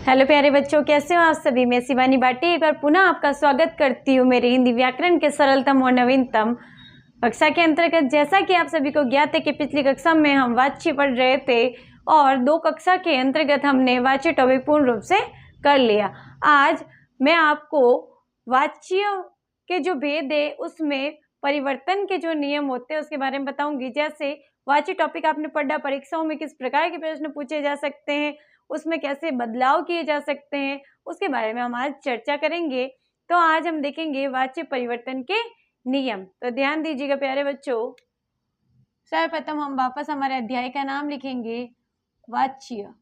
Hello प्यारे बच्चों, कैसे हो आप सभी। मैं शिवानी बाटी एक बार पुनः आपका स्वागत करती हूँ मेरे हिंदी व्याकरण के सरलतम और नवीनतम कक्षा के अंतर्गत। जैसा कि आप सभी को ज्ञात है कि पिछली कक्षा में हम वाच्य पढ़ रहे थे और 2 कक्षा के अंतर्गत हमने वाच्य टॉपिक पूर्ण रूप से कर लिया। आज मैं आपको वाच्य के जो भेद है उसमें परिवर्तन के जो नियम होते हैं उसके बारे में बताऊंगी। जैसे वाच्य टॉपिक आपने पढ़ा, परीक्षाओं में किस प्रकार के प्रश्न पूछे जा सकते हैं, उसमें कैसे बदलाव किए जा सकते हैं, उसके बारे में हम आज चर्चा करेंगे। तो आज हम देखेंगे वाच्य परिवर्तन के नियम। तो ध्यान दीजिएगा प्यारे बच्चों। सर्वप्रथम हम वापस हमारे अध्याय का नाम लिखेंगे वाच्य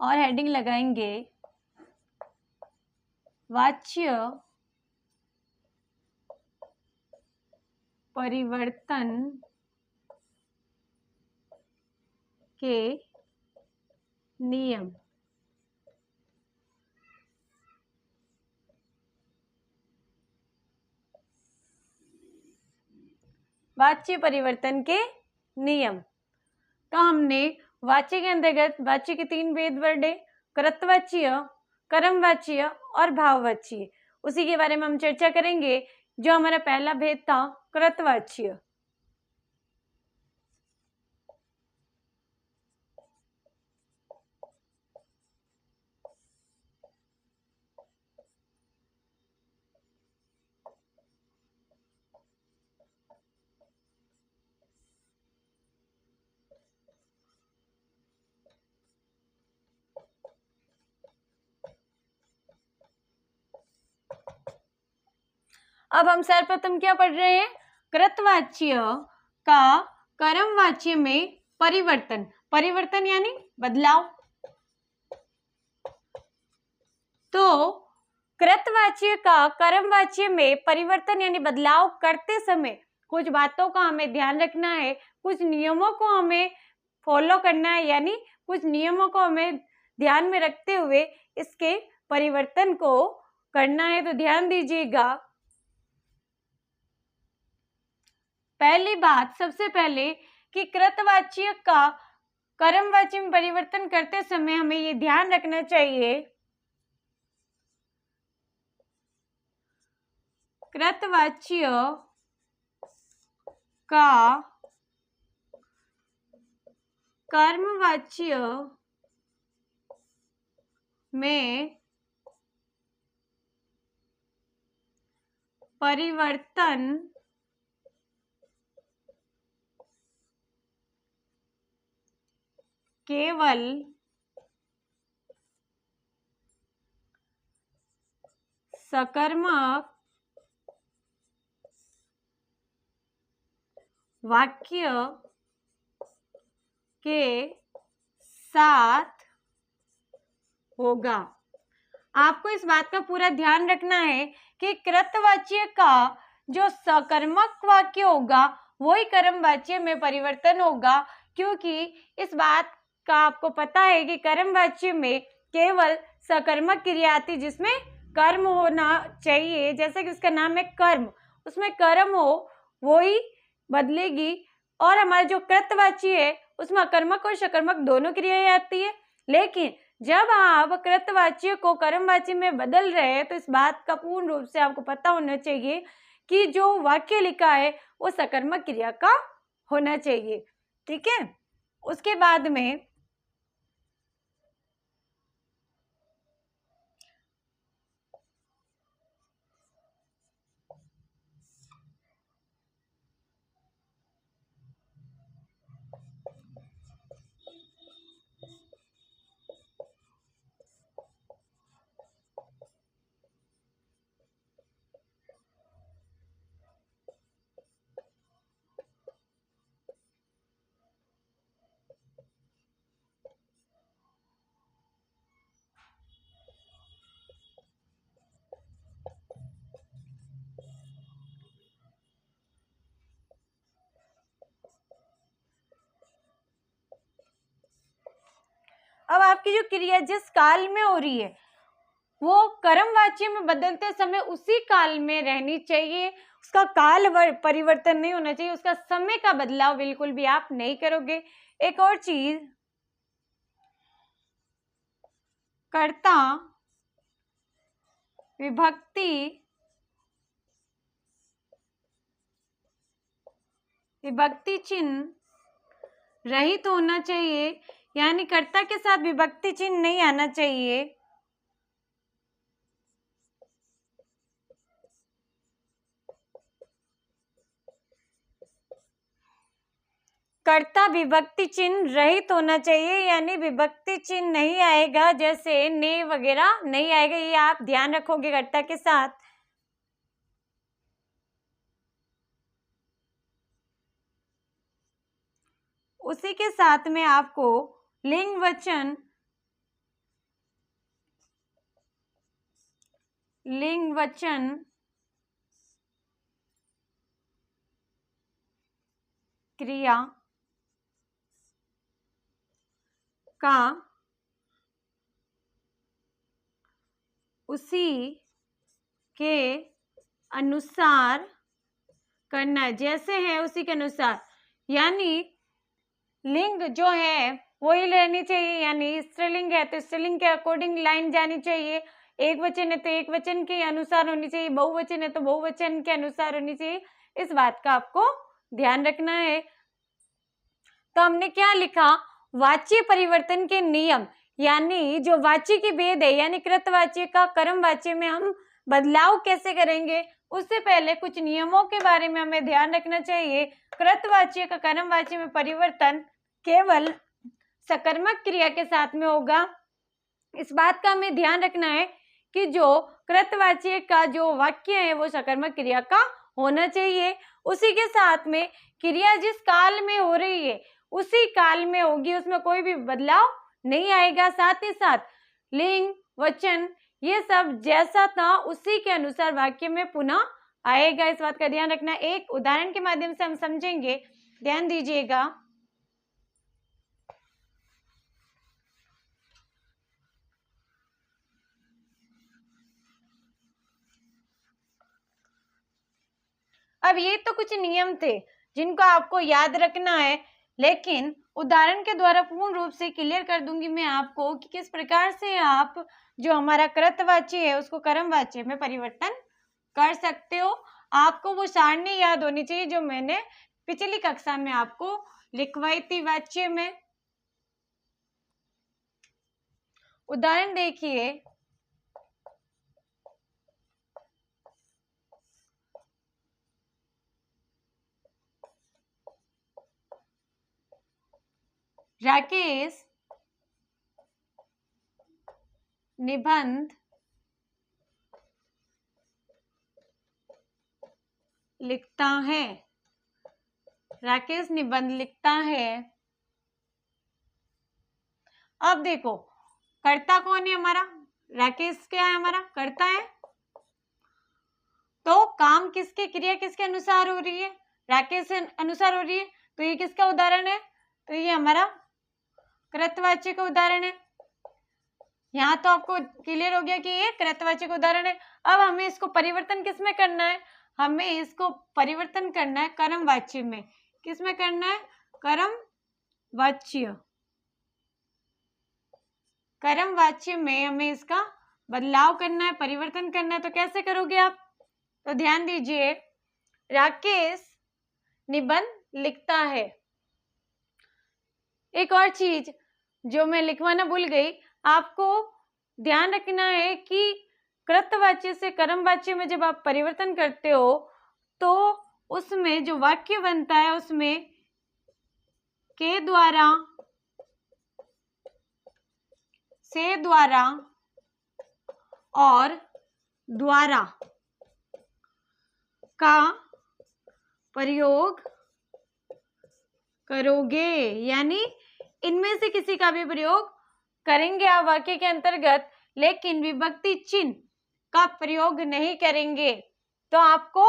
और हेडिंग लगाएंगे वाच्य परिवर्तन के नियम। वाच्य परिवर्तन के नियम तो हमने वाच्य के अंतर्गत वाच्य के 3 भेद पढ़े, कृतवाच्य, कर्मवाच्य और भाववाच्य। उसी के बारे में हम चर्चा करेंगे। जो हमारा पहला भेद था कृतवाच्य। अब हम सर्वप्रथम क्या पढ़ रहे हैं? कृतवाच्य का कर्मवाच्य में परिवर्तन। परिवर्तन यानी बदलाव। तो कृतवाच्य का कर्मवाच्य में परिवर्तन यानी बदलाव करते समय कुछ बातों का हमें ध्यान रखना है, कुछ नियमों को हमें फॉलो करना है, यानी कुछ नियमों को हमें ध्यान में रखते हुए इसके परिवर्तन को करना है। तो ध्यान दीजिएगा। पहली बात, सबसे पहले कि कृतवाच्य का कर्मवाच्य में परिवर्तन करते समय हमें ये ध्यान रखना चाहिए, कृतवाच्य का कर्मवाच्य में परिवर्तन केवल सकर्मक वाक्य के साथ होगा। आपको इस बात का पूरा ध्यान रखना है कि कृतवाच्य का जो सकर्मक वाक्य होगा वही कर्मवाच्य में परिवर्तन होगा, क्योंकि इस बात का आपको पता है कि कर्मवाच्य में केवल सकर्मक क्रिया आती जिसमें कर्म होना चाहिए। जैसे कि उसका नाम है कर्म, उसमें कर्म हो वो ही बदलेगी। और हमारा जो कृतवाच्य है उसमें अकर्मक और सकर्मक दोनों क्रियाएं आती है। लेकिन जब आप कृतवाच्य को कर्मवाच्य में बदल रहे हैं तो इस बात का पूर्ण रूप से आपको पता होना चाहिए कि जो वाक्य लिखा है वो सकर्मक क्रिया का होना चाहिए। ठीक है। उसके बाद में अब आपकी जो क्रिया जिस काल में हो रही है वो कर्मवाच्य में बदलते समय उसी काल में रहनी चाहिए, उसका काल परिवर्तन नहीं होना चाहिए, उसका समय का बदलाव बिल्कुल भी आप नहीं करोगे। एक और चीज, कर्ता विभक्ति चिन्ह रहित होना चाहिए, यानी कर्ता के साथ विभक्ति चिन्ह नहीं आना चाहिए। कर्ता विभक्ति चिन्ह रहित होना चाहिए, यानी विभक्ति चिन्ह नहीं आएगा, जैसे ने वगैरह नहीं आएगा, ये आप ध्यान रखोगे कर्ता के साथ। उसी के साथ में आपको लिंग वचन क्रिया का उसी के अनुसार करना है, जैसे है उसी के अनुसार, यानी लिंग जो है वही रहनी चाहिए, यानी स्त्रीलिंग है तो स्त्रीलिंग के अकॉर्डिंग लाइन जानी चाहिए, एक वचन है तो एक वचन के अनुसार होनी चाहिए, बहुवचन है तो बहुवचन के अनुसार होनी चाहिए। इस बात का आपको ध्यान रखना है। तो हमने क्या लिखा, वाच्य परिवर्तन के नियम, यानी जो वाच्य की भेद है, यानी कृतवाच्य का कर्मवाच्य में हम बदलाव कैसे करेंगे, उससे पहले कुछ नियमों के बारे में हमें ध्यान रखना चाहिए। कृतवाच्य का कर्मवाच्य में परिवर्तन केवल सकर्मक क्रिया के साथ में होगा। इस बात का हमें ध्यान रखना है कि जो कृतवाच्य का जो वाक्य है वो सकर्मक क्रिया का होना चाहिए। उसी के साथ में क्रिया जिस काल में हो रही है उसी काल में होगी, उसमें कोई भी बदलाव नहीं आएगा। साथ ही साथ लिंग वचन ये सब जैसा था उसी के अनुसार वाक्य में पुनः आएगा। इस बात का ध्यान रखना। एक उदाहरण के माध्यम से हम समझेंगे, ध्यान दीजिएगा। अब ये तो कुछ नियम थे जिनको आपको याद रखना है, लेकिन उदाहरण के द्वारा पूर्ण रूप से क्लियर कर दूंगी मैं आपको कि किस प्रकार से आप जो हमारा कृतवाच्य है उसको कर्मवाच्य में परिवर्तन कर सकते हो। आपको वो सारणी याद होनी चाहिए जो मैंने पिछली कक्षा में आपको लिखवाई थी वाच्य में। उदाहरण देखिए, राकेश निबंध लिखता है। राकेश निबंध लिखता है। अब देखो कर्ता कौन है हमारा, राकेश क्या है हमारा कर्ता है, तो काम किसके, क्रिया किसके अनुसार हो रही है, राकेश के अनुसार हो रही है, तो ये किसका उदाहरण है, तो ये हमारा कृतवाच्य का उदाहरण है। यहाँ तो आपको क्लियर हो गया कि ये कृतवाच्य का उदाहरण है। अब हमें इसको परिवर्तन किसमें करना है, हमें इसको परिवर्तन करना है कर्मवाच्य में। किसमें करना है, कर्मवाच्य। कर्मवाच्य में हमें इसका बदलाव करना है, परिवर्तन करना है। तो कैसे करोगे आप, तो ध्यान दीजिए, राकेश निबंध लिखता है। एक और चीज जो मैं लिखवाना भूल गई, आपको ध्यान रखना है कि कृतवाच्य से कर्मवाच्य में जब आप परिवर्तन करते हो तो उसमें जो वाक्य बनता है उसमें के द्वारा, से द्वारा और द्वारा का प्रयोग करोगे, यानी इनमें से किसी का भी प्रयोग करेंगे आप वाक्य के अंतर्गत, लेकिन विभक्ति चिन्ह का प्रयोग नहीं करेंगे। तो आपको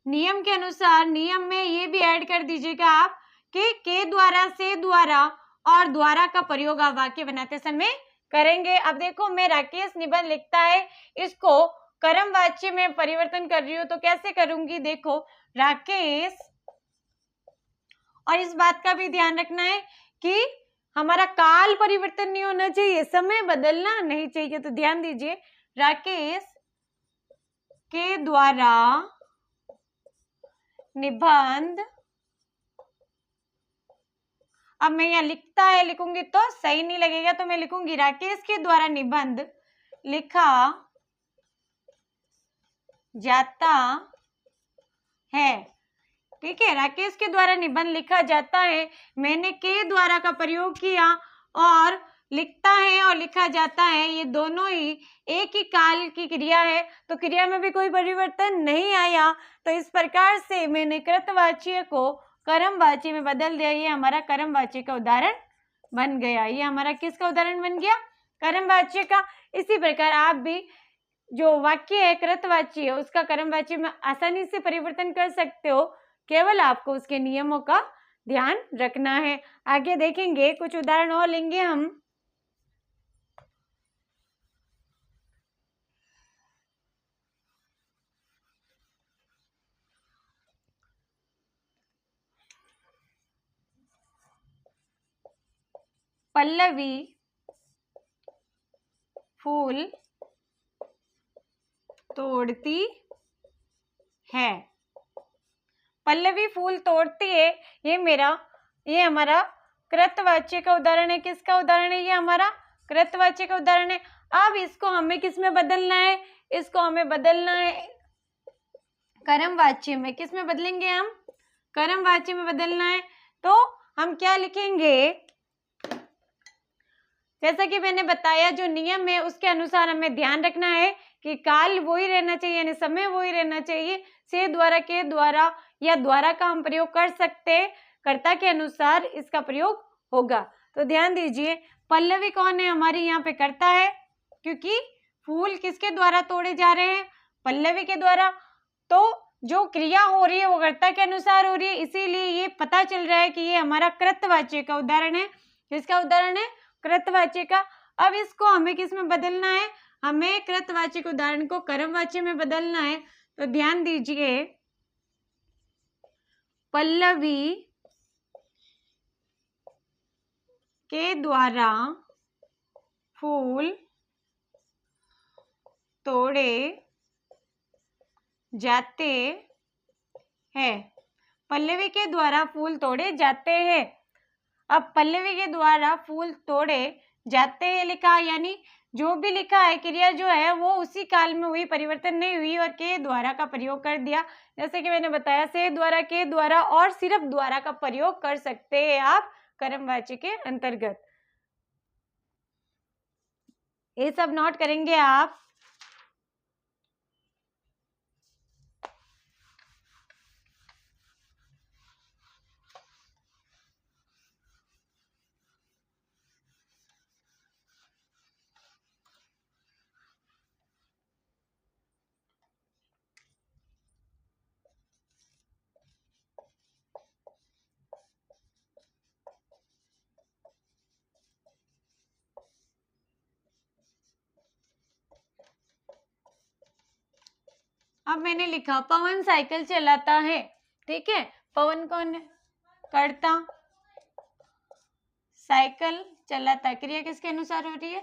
नियम के अनुसार नियम में ये भी ऐड कर दीजिएगा आप कि के द्वारा, से द्वारा और द्वारा का प्रयोग आप वाक्य बनाते समय करेंगे। अब देखो मैं राकेश निबंध लिखता है, इसको कर्म वाच्य में परिवर्तन कर रही हूँ, तो कैसे करूंगी, देखो राकेश, और इस बात का भी ध्यान रखना है कि हमारा काल परिवर्तन नहीं होना चाहिए, समय बदलना नहीं चाहिए। तो ध्यान दीजिए, राकेश के द्वारा निबंध, अब मैं यहाँ लिखता है लिखूंगी तो सही नहीं लगेगा, तो मैं लिखूंगी राकेश के द्वारा निबंध लिखा जाता है। ठीक है, राकेश के द्वारा निबंध लिखा जाता है, मैंने के द्वारा का प्रयोग किया, और लिखता है और लिखा जाता है, ये दोनों ही एक ही काल की क्रिया है, तो क्रिया में भी कोई परिवर्तन नहीं आया। तो इस प्रकार से मैंने कृतवाच्य को कर्मवाच्य में बदल दिया। ये हमारा कर्मवाच्य का उदाहरण बन गया। ये हमारा किसका उदाहरण बन गया, कर्मवाच्य का। इसी प्रकार आप भी जो वाक्य है कृतवाच्य है, उसका कर्मवाच्य में आसानी से परिवर्तन कर सकते हो, केवल आपको उसके नियमों का ध्यान रखना है। आगे देखेंगे, कुछ उदाहरण और लेंगे हम। पल्लवी फूल तोड़ती है। पल्लवी फूल तोड़ती है, ये हमारा कृतवाच्य का उदाहरण है। किसका उदाहरण है, ये हमारा कृतवाच्य का उदाहरण है। अब इसको हमें किस में बदलना है, इसको हमें बदलना है कर्मवाच्य में। किस में बदलेंगे हम, कर्मवाच्य में बदलना है। तो हम क्या लिखेंगे, जैसा कि मैंने बताया, जो नियम है उसके अनुसार हमें ध्यान रखना है कि काल वही रहना चाहिए, यानी समय वही रहना चाहिए। से द्वारा, के द्वारा या द्वारा का हम प्रयोग कर सकते हैं, कर्ता के अनुसार इसका प्रयोग होगा। तो ध्यान दीजिए, पल्लवी कौन है, हमारी यहाँ पे कर्ता है, क्योंकि फूल किसके द्वारा तोड़े जा रहे हैं, पल्लवी के द्वारा। तो जो क्रिया हो रही है वो कर्ता के अनुसार हो रही है, इसीलिए ये पता चल रहा है कि ये हमारा कृतवाच्य का उदाहरण है। किसका उदाहरण है, कृतवाच्य का। अब इसको हमें किस में बदलना है, हमें कृतवाच्य के उदाहरण को कर्मवाच्य में बदलना है। तो ध्यान दीजिए, पल्लवी के द्वारा फूल तोड़े जाते हैं। पल्लवी के द्वारा फूल तोड़े जाते हैं। अब पल्लवी के द्वारा फूल तोड़े जाते हैं लिखा, यानी जो भी लिखा है क्रिया जो है वो उसी काल में हुई, परिवर्तन नहीं हुई, और के द्वारा का प्रयोग कर दिया। जैसे कि मैंने बताया, से द्वारा, के द्वारा और सिर्फ द्वारा का प्रयोग कर सकते हैं आप कर्मवाच्य के अंतर्गत। ये सब नोट करेंगे आप। अब मैंने लिखा पवन साइकिल चलाता है। ठीक है, पवन कौन है, कर्ता, साइकिल चलाता, क्रिया किसके अनुसार हो रही है,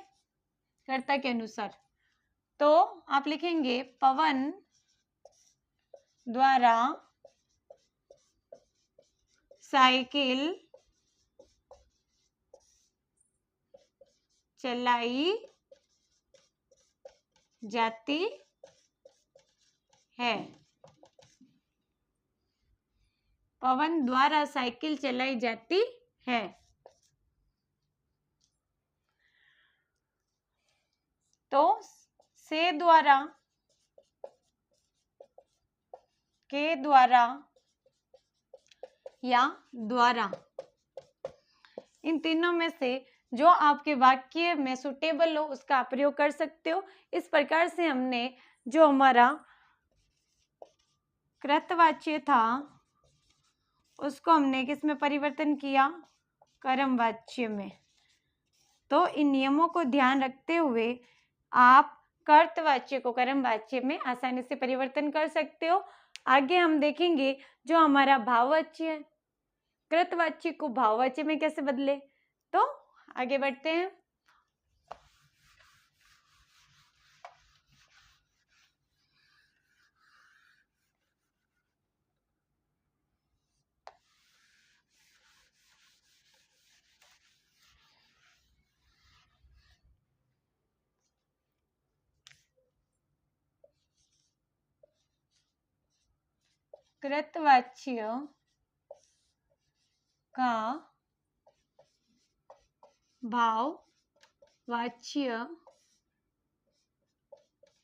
कर्ता के अनुसार। तो आप लिखेंगे पवन द्वारा साइकिल चलाई जाती है। पवन द्वारा साइकिल चलाई जाती है। तो से द्वारा, के द्वारा या द्वारा, इन तीनों में से जो आपके वाक्य में सुटेबल हो उसका आप प्रयोग कर सकते हो। इस प्रकार से हमने जो हमारा कृतवाच्य था उसको हमने किस में परिवर्तन किया, कर्मवाच्य में। तो इन नियमों को ध्यान रखते हुए आप कर्तवाच्य को कर्मवाच्य में आसानी से परिवर्तन कर सकते हो। आगे हम देखेंगे जो हमारा भाववाच्य है, कृतवाच्य को भाववाच्य में कैसे बदले। तो आगे बढ़ते हैं। कृतवाच्य का भाववाच्य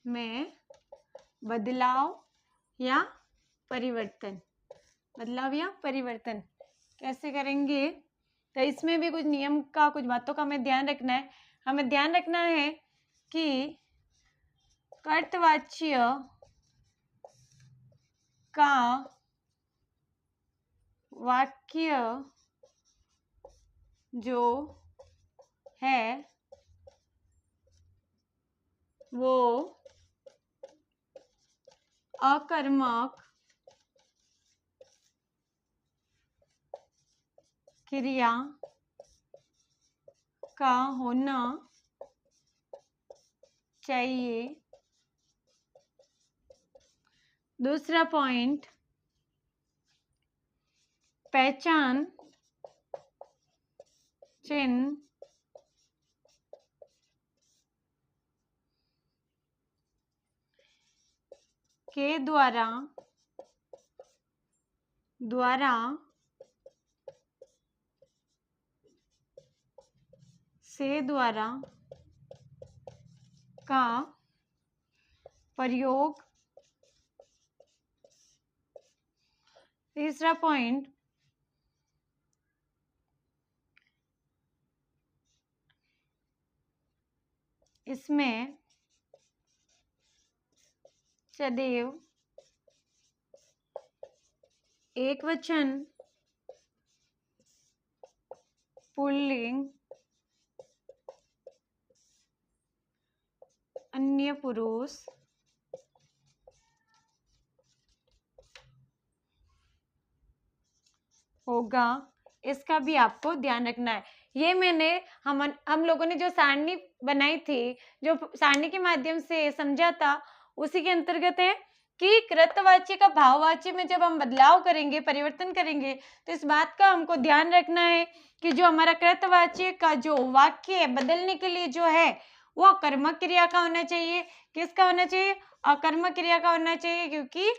में बदलाव या परिवर्तन, बदलाव या परिवर्तन कैसे करेंगे। तो इसमें भी कुछ नियम का, कुछ बातों का हमें ध्यान रखना है। हमें ध्यान रखना है कि कर्तवाच्य का वाक्य जो है वो अकर्मक क्रिया का होना चाहिए। दूसरा पॉइंट, पहचान चिन्ह के द्वारा का प्रयोग। तीसरा पॉइंट, इसमें सदैव एकवचन, पुल्लिंग, अन्य पुरुष होगा, इसका भी आपको ध्यान रखना है। ये मैंने हम लोगों ने जो सारणी बनाई थी, जो सारणी के माध्यम से समझा था, उसी के अंतर्गत है कि कृतवाच्य का भाववाच्य में जब हम बदलाव करेंगे, परिवर्तन करेंगे, तो इस बात का हमको ध्यान रखना है कि जो हमारा कृतवाच्य का जो वाक्य है बदलने के लिए जो है वो अकर्मक क्रिया का होना चाहिए। किसका होना चाहिए? अकर्मक क्रिया का होना चाहिए, क्योंकि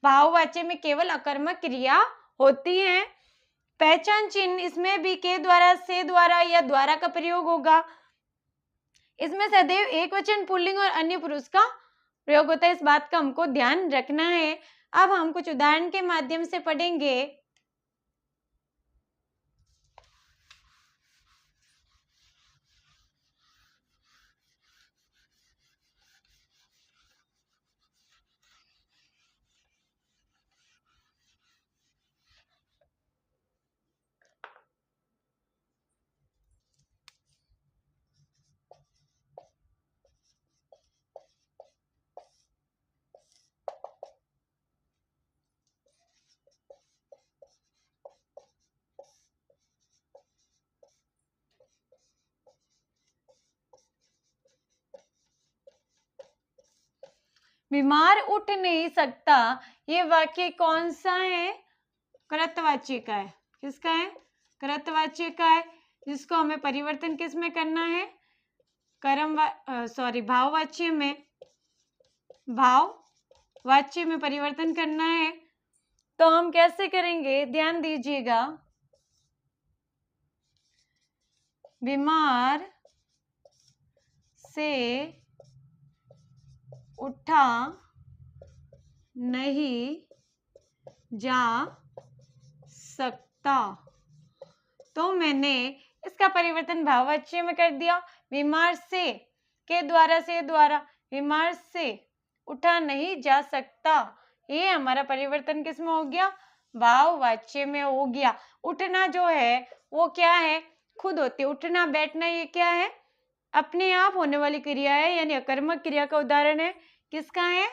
भाववाच्य में केवल अकर्मक क्रिया होती है। पहचान चिन्ह, इसमें भी के द्वारा, से द्वारा या द्वारा का प्रयोग होगा। इसमें सदैव एकवचन, पुल्लिंग और अन्य पुरुष का प्रयोग होता है। इस बात का हमको ध्यान रखना है। अब हम कुछ उदाहरण के माध्यम से पढ़ेंगे। बीमार उठ नहीं सकता, ये वाक्य कौन सा है? कृतवाच्य का है। किसका है? कृतवाच्य का है, जिसको हमें परिवर्तन किस में करना है? भाववाच्य में, भाववाच्य में परिवर्तन करना है। तो हम कैसे करेंगे? ध्यान दीजिएगा। बीमार से उठा नहीं जा सकता, तो मैंने इसका परिवर्तन भाववाच्य में कर दिया। बीमार से के द्वारा, से द्वारा, बीमार से उठा नहीं जा सकता, ये हमारा परिवर्तन किस में हो गया? भाववाच्य में हो गया। उठना जो है वो क्या है? खुद होती है। उठना बैठना ये क्या है? अपने आप होने वाली क्रिया है, यानी अकर्मक क्रिया का उदाहरण है। किसका है?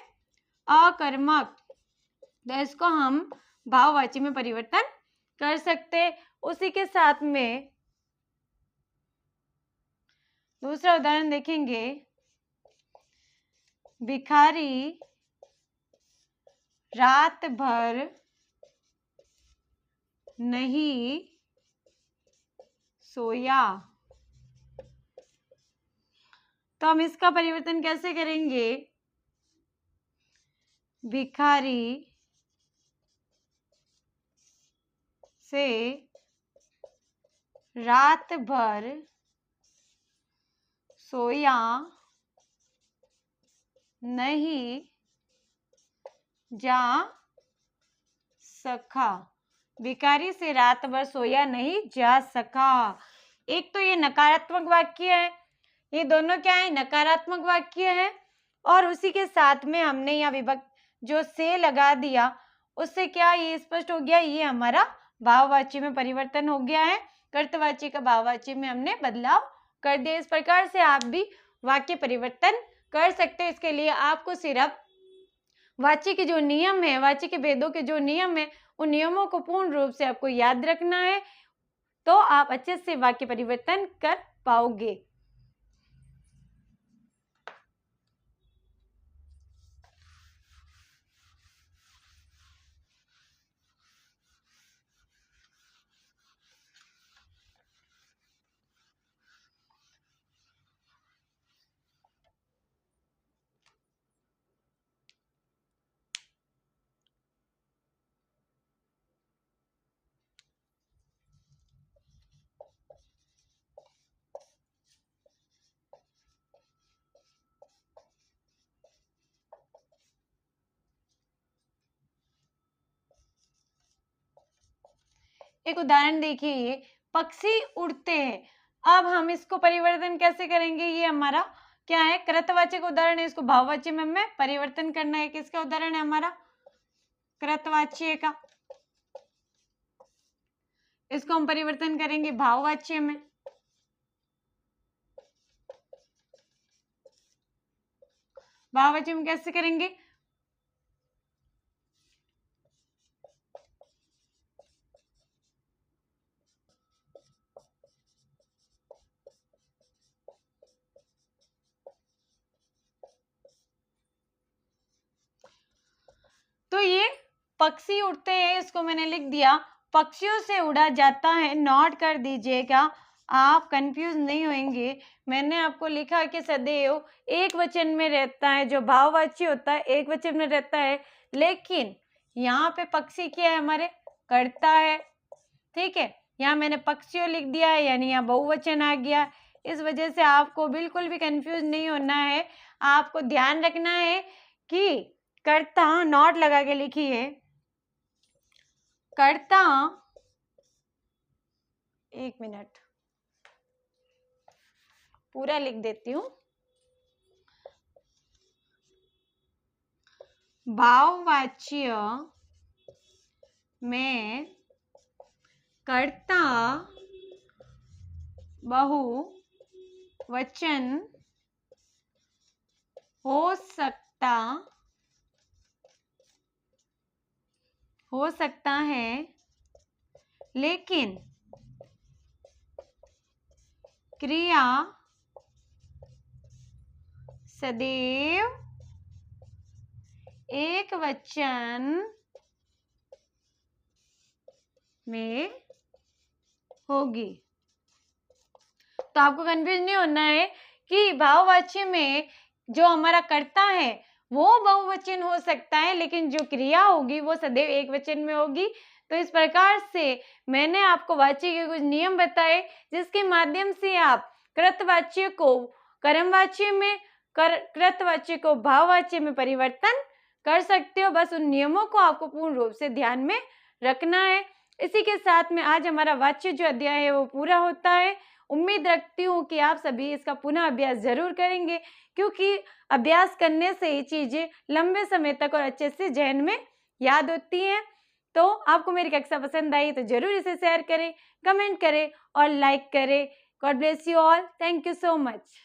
अकर्मक। तो इसको हम भाववाची में परिवर्तन कर सकते। उसी के साथ में दूसरा उदाहरण देखेंगे। भिखारी रात भर नहीं सोया। तो हम इसका परिवर्तन कैसे करेंगे? भिखारी से रात भर सोया नहीं जा सका। भिखारी से रात भर सोया नहीं जा सका। एक तो ये नकारात्मक वाक्य है, ये दोनों क्या है? नकारात्मक वाक्य है। और उसी के साथ में हमने यहाँ विभक्त जो से लगा दिया, उससे क्या ये स्पष्ट हो गया, ये हमारा भाववाची में परिवर्तन हो गया है। कर्तवाची का भाववाची में हमने बदलाव कर दिया। इस प्रकार से आप भी वाक्य परिवर्तन कर सकते हो। इसके लिए आपको सिर्फ वाची के जो नियम है, वाची के भेदों के जो नियम है, उन नियमों को पूर्ण रूप से आपको याद रखना है, तो आप अच्छे से वाक्य परिवर्तन कर पाओगे। एक उदाहरण देखिए, पक्षी उड़ते हैं। अब हम इसको परिवर्तन कैसे करेंगे? ये हमारा क्या है? कृतवाचक उदाहरण है। इसको भाववाची में हमें परिवर्तन करना है। किसका उदाहरण है? हमारा कृतवाच्य का। इसको हम परिवर्तन करेंगे भाववाच्य में। भाववाची में कैसे करेंगे? तो ये पक्षी उड़ते हैं, इसको मैंने लिख दिया। पक्षियों से उड़ा जाता है, नोट कर दीजिएगा, आप कंफ्यूज नहीं होंगे। मैंने आपको लिखा कि सदैव एक वचन में रहता है, जो भाववाची होता है एक वचन में रहता है, लेकिन यहाँ पे पक्षी क्या है? हमारे कर्ता है। ठीक है, यहाँ मैंने पक्षियों लिख दिया है, यानी यहाँ बहुवचन आ गया। इस वजह से आपको बिल्कुल भी कंफ्यूज नहीं होना है। आपको ध्यान रखना है कि कर्ता नॉट लगा के लिखिए। कर्ता, एक मिनट पूरा लिख देती हूँ। भाववाच्य में कर्ता बहुवचन हो सकता है, लेकिन क्रिया सदैव एक वचन में होगी। तो आपको कंफ्यूज नहीं होना है कि भाववाच्य में जो हमारा कर्ता है वो बहुवचन हो सकता है, लेकिन जो क्रिया होगी वो सदैव एक वचन में होगी। तो इस प्रकार से मैंने आपको वाच्य के कुछ नियम बताए, जिसके माध्यम से आप कृतवाच्य को कर्मवाच्य में, कृतवाच्य को भाववाच्य में परिवर्तन कर सकते हो। बस उन नियमों को आपको पूर्ण रूप से ध्यान में रखना है। इसी के साथ में आज हमारा वाच्य जो अध्याय है वो पूरा होता है। उम्मीद रखती हूँ कि आप सभी इसका पुनः अभ्यास जरूर करेंगे, क्योंकि अभ्यास करने से ये चीजें लंबे समय तक और अच्छे से जहन में याद होती हैं। तो आपको मेरी कक्षा पसंद आई तो जरूर इसे शेयर करें, कमेंट करें और लाइक करें। God bless you all. Thank you so much.